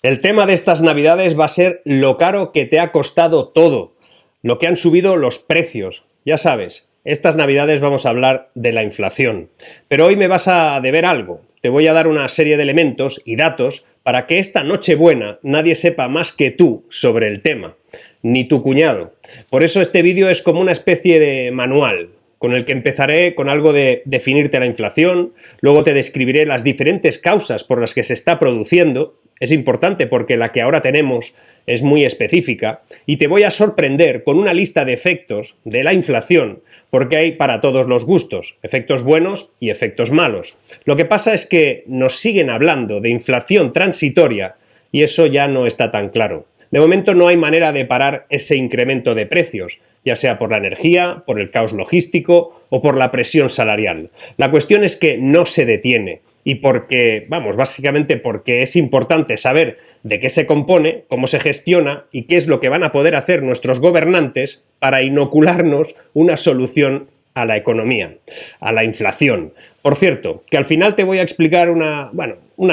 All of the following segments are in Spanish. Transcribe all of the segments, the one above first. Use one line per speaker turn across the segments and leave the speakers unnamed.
El tema de estas navidades va a ser lo caro que te ha costado todo, lo que han subido los precios. Ya sabes, estas navidades vamos a hablar de la inflación. Pero hoy me vas a deber algo. Te voy a dar una serie de elementos y datos para que esta Nochebuena nadie sepa más que tú sobre el tema, ni tu cuñado. Por eso este vídeo es como una especie de manual, con el que empezaré con algo de definirte la inflación, luego te describiré las diferentes causas por las que se está produciendo. Es importante porque la que ahora tenemos es muy específica, y te voy a sorprender con una lista de efectos de la inflación, porque hay para todos los gustos, efectos buenos y efectos malos. Lo que pasa es que nos siguen hablando de inflación transitoria y eso ya no está tan claro. De momento no hay manera de parar ese incremento de precios, ya sea por la energía, por el caos logístico o por la presión salarial. La cuestión es que no se detiene y básicamente porque es importante saber de qué se compone, cómo se gestiona y qué es lo que van a poder hacer nuestros gobernantes para inocularnos una solución a la economía, a la inflación. Por cierto, que al final te voy a explicar una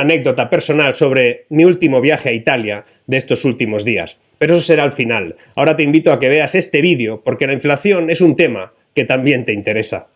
anécdota personal sobre mi último viaje a Italia de estos últimos días. Pero eso será al final. Ahora te invito a que veas este vídeo porque la inflación es un tema que también te interesa.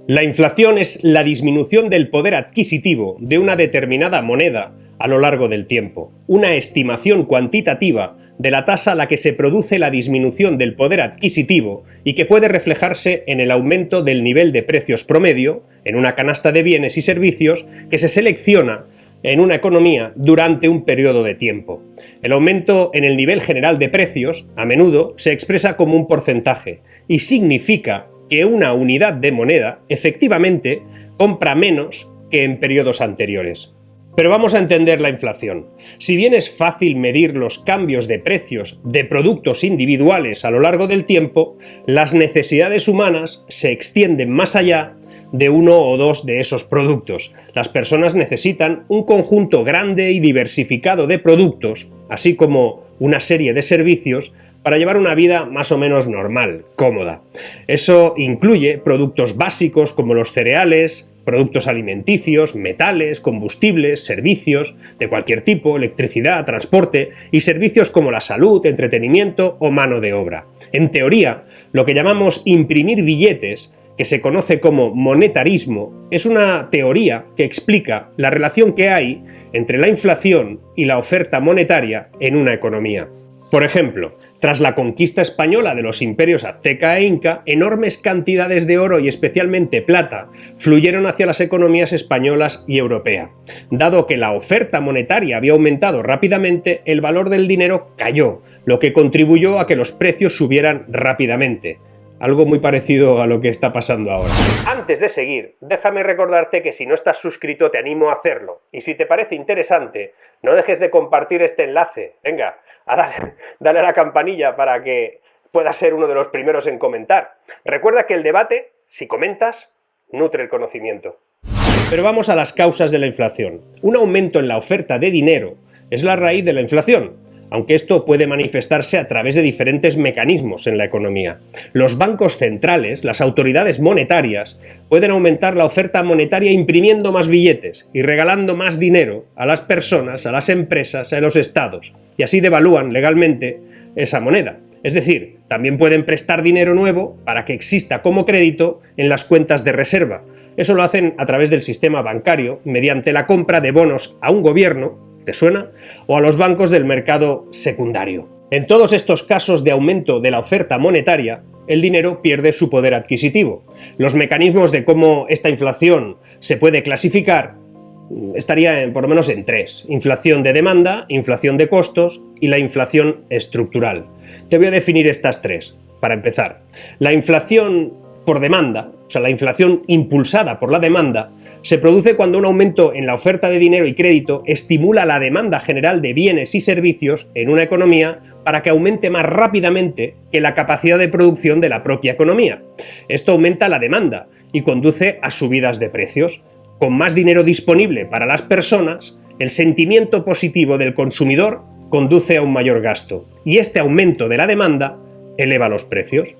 La inflación es la disminución del poder adquisitivo de una determinada moneda a lo largo del tiempo, una estimación cuantitativa de la tasa a la que se produce la disminución del poder adquisitivo y que puede reflejarse en el aumento del nivel de precios promedio en una canasta de bienes y servicios que se selecciona en una economía durante un periodo de tiempo. El aumento en el nivel general de precios a menudo se expresa como un porcentaje y significa que una unidad de moneda efectivamente compra menos que en periodos anteriores. Pero vamos a entender la inflación. Si bien es fácil medir los cambios de precios de productos individuales a lo largo del tiempo, las necesidades humanas se extienden más allá de uno o dos de esos productos. Las personas necesitan un conjunto grande y diversificado de productos, así como una serie de servicios, para llevar una vida más o menos normal, cómoda. Eso incluye productos básicos como los cereales, productos alimenticios, metales, combustibles, servicios de cualquier tipo, electricidad, transporte y servicios como la salud, entretenimiento o mano de obra. En teoría, lo que llamamos imprimir billetes, que se conoce como monetarismo, es una teoría que explica la relación que hay entre la inflación y la oferta monetaria en una economía. Por ejemplo, tras la conquista española de los imperios azteca e inca, enormes cantidades de oro y especialmente plata fluyeron hacia las economías españolas y europea. Dado que la oferta monetaria había aumentado rápidamente, el valor del dinero cayó, lo que contribuyó a que los precios subieran rápidamente. Algo muy parecido a lo que está pasando ahora. Antes de seguir, déjame recordarte que si no estás suscrito te animo a hacerlo. Y si te parece interesante, no dejes de compartir este enlace. Venga, dale a la campanilla para que puedas ser uno de los primeros en comentar. Recuerda que el debate, si comentas, nutre el conocimiento. Pero vamos a las causas de la inflación. Un aumento en la oferta de dinero es la raíz de la inflación, aunque esto puede manifestarse a través de diferentes mecanismos en la economía. Los bancos centrales, las autoridades monetarias, pueden aumentar la oferta monetaria imprimiendo más billetes y regalando más dinero a las personas, a las empresas, a los estados, y así devalúan legalmente esa moneda. Es decir, también pueden prestar dinero nuevo para que exista como crédito en las cuentas de reserva. Eso lo hacen a través del sistema bancario, mediante la compra de bonos a un gobierno, ¿te suena? O a los bancos del mercado secundario. En todos estos casos de aumento de la oferta monetaria, el dinero pierde su poder adquisitivo. Los mecanismos de cómo esta inflación se puede clasificar estaría por lo menos en tres: inflación de demanda, inflación de costos y la inflación estructural. Te voy a definir estas tres. Para empezar, la inflación por demanda, o sea, la inflación impulsada por la demanda, se produce cuando un aumento en la oferta de dinero y crédito estimula la demanda general de bienes y servicios en una economía para que aumente más rápidamente que la capacidad de producción de la propia economía. Esto aumenta la demanda y conduce a subidas de precios. Con más dinero disponible para las personas, el sentimiento positivo del consumidor conduce a un mayor gasto. Y este aumento de la demanda eleva los precios.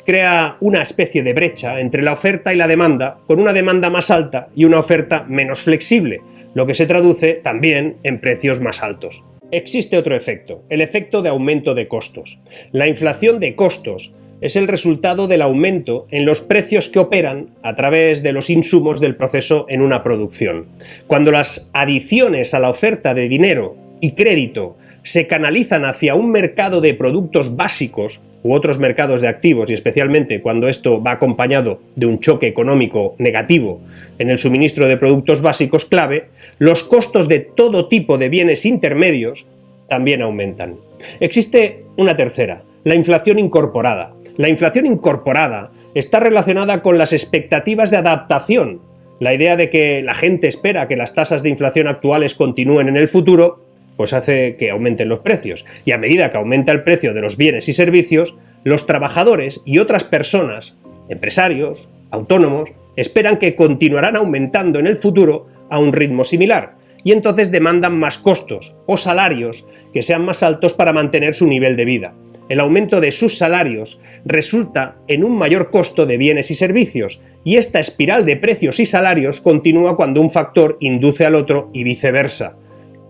Crea una especie de brecha entre la oferta y la demanda, con una demanda más alta y una oferta menos flexible, lo que se traduce también en precios más altos. Existe otro efecto, el efecto de aumento de costos. La inflación de costos es el resultado del aumento en los precios que operan a través de los insumos del proceso en una producción. Cuando las adiciones a la oferta de dinero y crédito se canalizan hacia un mercado de productos básicos u otros mercados de activos, y especialmente cuando esto va acompañado de un choque económico negativo en el suministro de productos básicos clave, los costos de todo tipo de bienes intermedios también aumentan. Existe una tercera, la inflación incorporada. La inflación incorporada está relacionada con las expectativas de adaptación, la idea de que la gente espera que las tasas de inflación actuales continúen en el futuro, pues hace que aumenten los precios. Y a medida que aumenta el precio de los bienes y servicios, los trabajadores y otras personas, empresarios, autónomos, esperan que continuarán aumentando en el futuro a un ritmo similar, y entonces demandan más costos o salarios que sean más altos para mantener su nivel de vida. El aumento de sus salarios resulta en un mayor costo de bienes y servicios, y esta espiral de precios y salarios continúa cuando un factor induce al otro y viceversa.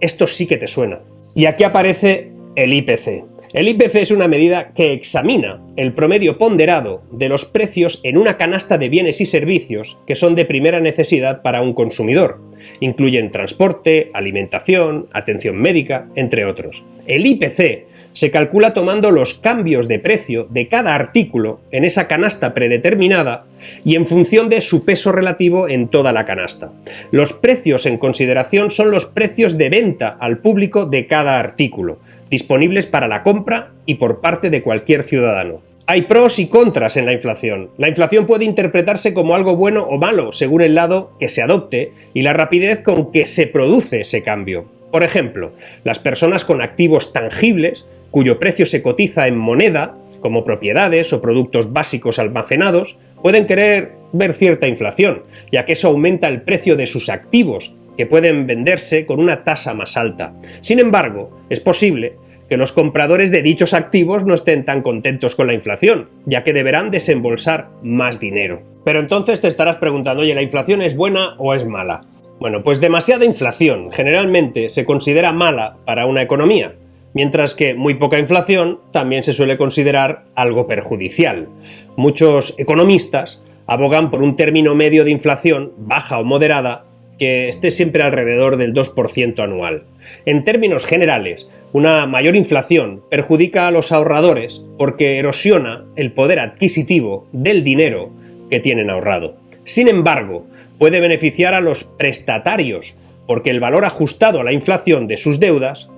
Esto sí que te suena. Y aquí aparece el IPC. El IPC es una medida que examina el promedio ponderado de los precios en una canasta de bienes y servicios que son de primera necesidad para un consumidor. Incluyen transporte, alimentación, atención médica, entre otros. El IPC se calcula tomando los cambios de precio de cada artículo en esa canasta predeterminada y en función de su peso relativo en toda la canasta. Los precios en consideración son los precios de venta al público de cada artículo, disponibles para la compra y por parte de cualquier ciudadano. Hay pros y contras en la inflación. La inflación puede interpretarse como algo bueno o malo, según el lado que se adopte y la rapidez con que se produce ese cambio. Por ejemplo, las personas con activos tangibles, cuyo precio se cotiza en moneda, como propiedades o productos básicos almacenados, pueden querer ver cierta inflación, ya que eso aumenta el precio de sus activos, que pueden venderse con una tasa más alta. Sin embargo, es posible que los compradores de dichos activos no estén tan contentos con la inflación, ya que deberán desembolsar más dinero. Pero entonces te estarás preguntando, oye, ¿la inflación es buena o es mala? Bueno, pues demasiada inflación generalmente se considera mala para una economía, mientras que muy poca inflación también se suele considerar algo perjudicial. Muchos economistas abogan por un término medio de inflación, baja o moderada, que esté siempre alrededor del 2% anual. En términos generales, una mayor inflación perjudica a los ahorradores porque erosiona el poder adquisitivo del dinero que tienen ahorrado. Sin embargo, puede beneficiar a los prestatarios porque el valor ajustado a la inflación de sus deudas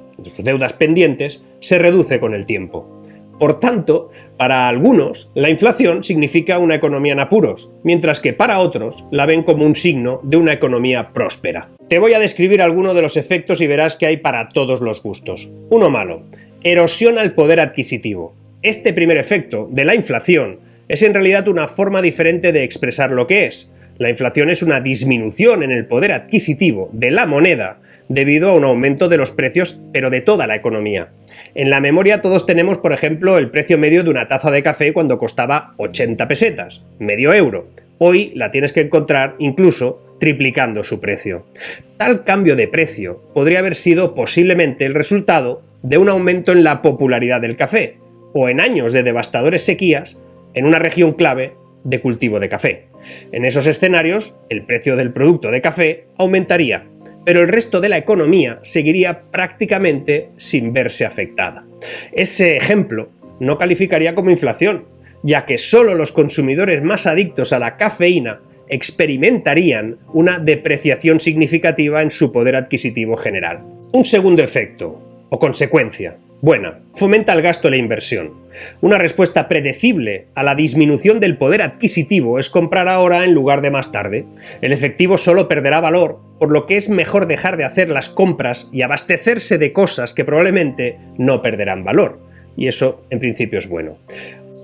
pendientes, se reduce con el tiempo. Por tanto, para algunos, la inflación significa una economía en apuros, mientras que para otros la ven como un signo de una economía próspera. Te voy a describir algunos de los efectos y verás que hay para todos los gustos. Uno malo: erosiona el poder adquisitivo. Este primer efecto de la inflación es en realidad una forma diferente de expresar lo que es. La inflación es una disminución en el poder adquisitivo de la moneda debido a un aumento de los precios, pero de toda la economía. En la memoria todos tenemos, por ejemplo, el precio medio de una taza de café cuando costaba 80 pesetas, medio euro. Hoy la tienes que encontrar incluso triplicando su precio. Tal cambio de precio podría haber sido posiblemente el resultado de un aumento en la popularidad del café, o en años de devastadores sequías en una región clave de cultivo de café. En esos escenarios, el precio del producto de café aumentaría, pero el resto de la economía seguiría prácticamente sin verse afectada. Ese ejemplo no calificaría como inflación, ya que solo los consumidores más adictos a la cafeína experimentarían una depreciación significativa en su poder adquisitivo general. Un segundo efecto, o consecuencia, buena, fomenta el gasto y la inversión. Una respuesta predecible a la disminución del poder adquisitivo es comprar ahora en lugar de más tarde. El efectivo solo perderá valor, por lo que es mejor dejar de hacer las compras y abastecerse de cosas que probablemente no perderán valor. Y eso, en principio, es bueno.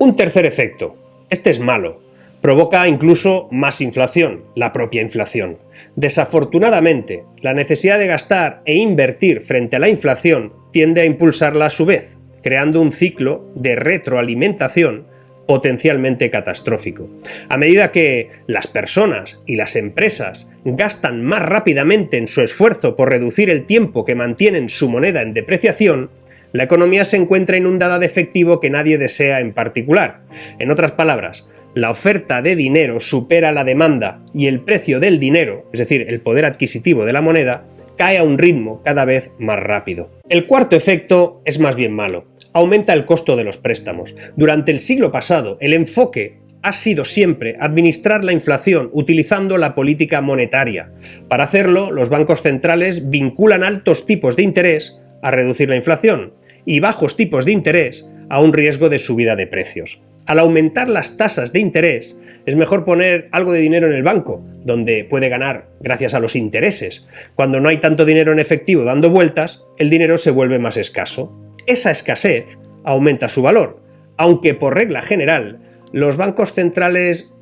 Un tercer efecto. Este es malo. Provoca incluso más inflación, la propia inflación. Desafortunadamente, la necesidad de gastar e invertir frente a la inflación tiende a impulsarla a su vez. creando un ciclo de retroalimentación potencialmente catastrófico. A medida que las personas y las empresas gastan más rápidamente en su esfuerzo por reducir el tiempo que mantienen su moneda en depreciación, la economía se encuentra inundada de efectivo que nadie desea en particular. En otras palabras, la oferta de dinero supera la demanda y el precio del dinero, es decir, el poder adquisitivo de la moneda, cae a un ritmo cada vez más rápido. El cuarto efecto es más bien malo. Aumenta el costo de los préstamos. Durante el siglo pasado, el enfoque ha sido siempre administrar la inflación utilizando la política monetaria. Para hacerlo, los bancos centrales vinculan altos tipos de interés a reducir la inflación y bajos tipos de interés a un riesgo de subida de precios. Al aumentar las tasas de interés, es mejor poner algo de dinero en el banco, donde puede ganar gracias a los intereses. Cuando no hay tanto dinero en efectivo dando vueltas, el dinero se vuelve más escaso. Esa escasez aumenta su valor, aunque por regla general, los bancos centrales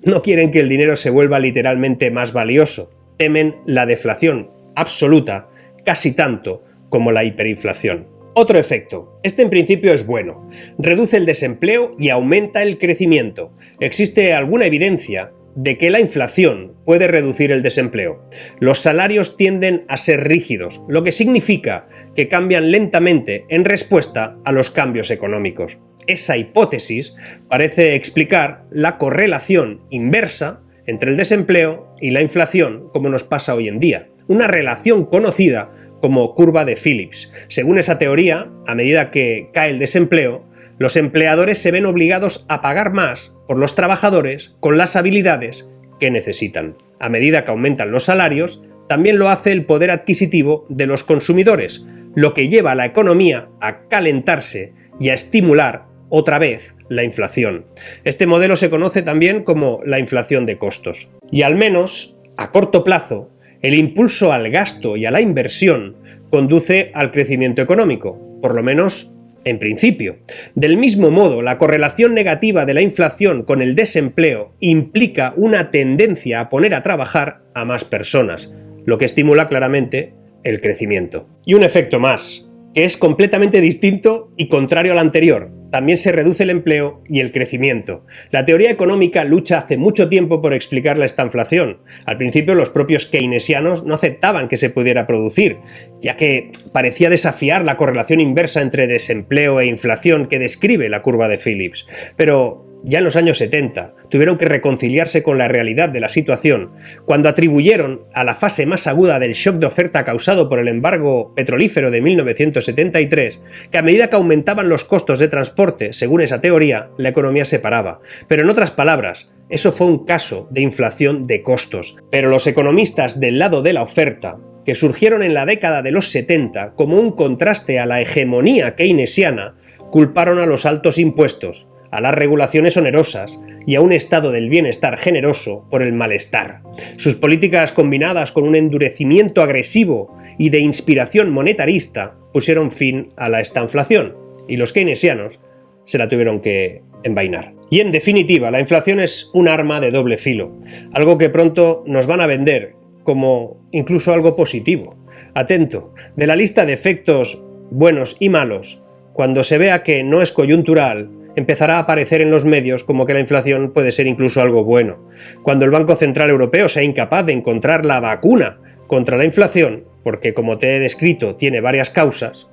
no quieren que el dinero se vuelva literalmente más valioso. Temen la deflación absoluta, casi tanto como la hiperinflación. Otro efecto. Este en principio es bueno. Reduce el desempleo y aumenta el crecimiento. Existe alguna evidencia de que la inflación puede reducir el desempleo. Los salarios tienden a ser rígidos, lo que significa que cambian lentamente en respuesta a los cambios económicos. Esa hipótesis parece explicar la correlación inversa entre el desempleo y la inflación, como nos pasa hoy en día. Una relación conocida como curva de Phillips. Según esa teoría, a medida que cae el desempleo, los empleadores se ven obligados a pagar más por los trabajadores con las habilidades que necesitan. A medida que aumentan los salarios, también lo hace el poder adquisitivo de los consumidores, lo que lleva a la economía a calentarse y a estimular otra vez la inflación. Este modelo se conoce también como la inflación de costos. Y al menos, a corto plazo, el impulso al gasto y a la inversión conduce al crecimiento económico, por lo menos en principio. Del mismo modo, la correlación negativa de la inflación con el desempleo implica una tendencia a poner a trabajar a más personas, lo que estimula claramente el crecimiento. Y un efecto más, que es completamente distinto y contrario al anterior. También se reduce el empleo y el crecimiento. La teoría económica lucha hace mucho tiempo por explicar la estanflación. Al principio los propios keynesianos no aceptaban que se pudiera producir, ya que parecía desafiar la correlación inversa entre desempleo e inflación que describe la curva de Phillips. Pero ya en los años 70 tuvieron que reconciliarse con la realidad de la situación cuando atribuyeron a la fase más aguda del shock de oferta causado por el embargo petrolífero de 1973 que a medida que aumentaban los costos de transporte, según esa teoría, la economía se paraba. Pero en otras palabras, eso fue un caso de inflación de costos. Pero los economistas del lado de la oferta, que surgieron en la década de los 70 como un contraste a la hegemonía keynesiana, culparon a los altos impuestos, a las regulaciones onerosas y a un estado del bienestar generoso por el malestar. Sus políticas combinadas con un endurecimiento agresivo y de inspiración monetarista pusieron fin a la estanflación y los keynesianos se la tuvieron que envainar. Y en definitiva, la inflación es un arma de doble filo, algo que pronto nos van a vender como incluso algo positivo. Atento, de la lista de efectos buenos y malos, cuando se vea que no es coyuntural, empezará a aparecer en los medios como que la inflación puede ser incluso algo bueno. Cuando el Banco Central Europeo sea incapaz de encontrar la vacuna contra la inflación, porque como te he descrito tiene varias causas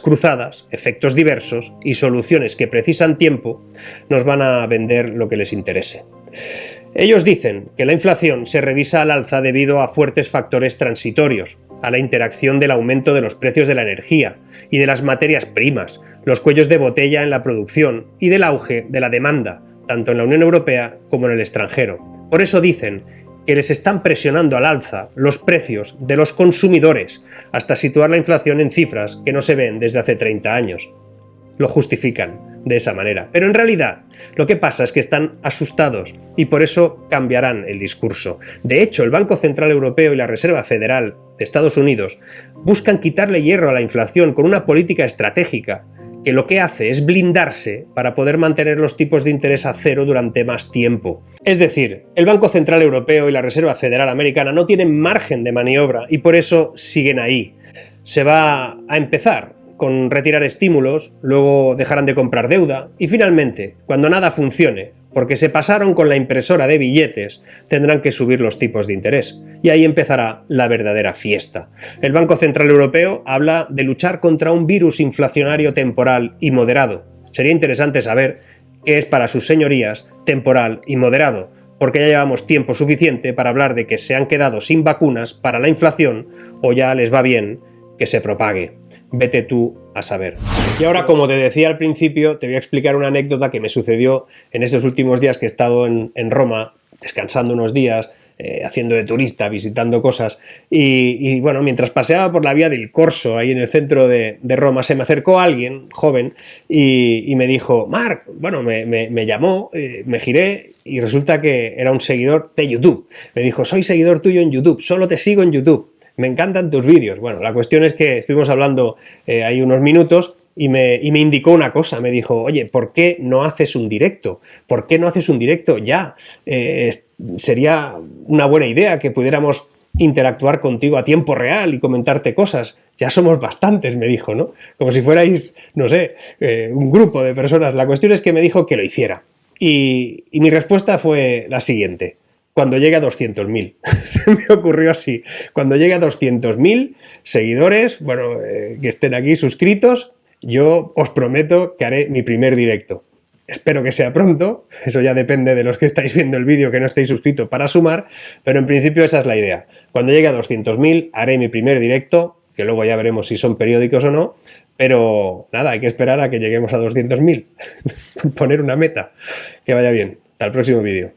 cruzadas, efectos diversos y soluciones que precisan tiempo, nos van a vender lo que les interese. Ellos dicen que la inflación se revisa al alza debido a fuertes factores transitorios, a la interacción del aumento de los precios de la energía y de las materias primas, los cuellos de botella en la producción y del auge de la demanda, tanto en la Unión Europea como en el extranjero. Por eso dicen que les están presionando al alza los precios de los consumidores hasta situar la inflación en cifras que no se ven desde hace 30 años. Lo justifican de esa manera. Pero en realidad lo que pasa es que están asustados y por eso cambiarán el discurso. De hecho, el Banco Central Europeo y la Reserva Federal de Estados Unidos buscan quitarle hierro a la inflación con una política estratégica que lo que hace es blindarse para poder mantener los tipos de interés a cero durante más tiempo. Es decir, el Banco Central Europeo y la Reserva Federal Americana no tienen margen de maniobra y por eso siguen ahí. Se va a empezar con retirar estímulos, luego dejarán de comprar deuda y finalmente, cuando nada funcione, porque se pasaron con la impresora de billetes, tendrán que subir los tipos de interés. Y ahí empezará la verdadera fiesta. El Banco Central Europeo habla de luchar contra un virus inflacionario temporal y moderado. Sería interesante saber qué es para sus señorías temporal y moderado, porque ya llevamos tiempo suficiente para hablar de que se han quedado sin vacunas para la inflación o ya les va bien que se propague. Vete tú a saber. Y ahora, como te decía al principio, te voy a explicar una anécdota que me sucedió en estos últimos días que he estado en Roma, descansando unos días, haciendo de turista, visitando cosas, y bueno, mientras paseaba por la vía del Corso, ahí en el centro de Roma, se me acercó alguien joven y me dijo, Marc, bueno, me llamó, me giré y resulta que era un seguidor de YouTube. Me dijo, soy seguidor tuyo en YouTube, solo te sigo en YouTube. Me encantan tus vídeos. Bueno, la cuestión es que estuvimos hablando ahí unos minutos y me indicó una cosa. Me dijo, oye, ¿por qué no haces un directo? ¿Por qué no haces un directo ya? Sería una buena idea que pudiéramos interactuar contigo a tiempo real y comentarte cosas. Ya somos bastantes, me dijo, ¿no? Como si fuerais, no sé, un grupo de personas. La cuestión es que me dijo que lo hiciera. Y mi respuesta fue la siguiente. Cuando llegue a 200.000. Se me ocurrió así. Cuando llegue a 200.000 seguidores, bueno, que estén aquí suscritos, yo os prometo que haré mi primer directo. Espero que sea pronto, eso ya depende de los que estáis viendo el vídeo que no estéis suscritos para sumar, pero en principio esa es la idea. Cuando llegue a 200.000 haré mi primer directo, que luego ya veremos si son periódicos o no, pero nada, hay que esperar a que lleguemos a 200.000. Poner una meta. Que vaya bien. Hasta el próximo vídeo.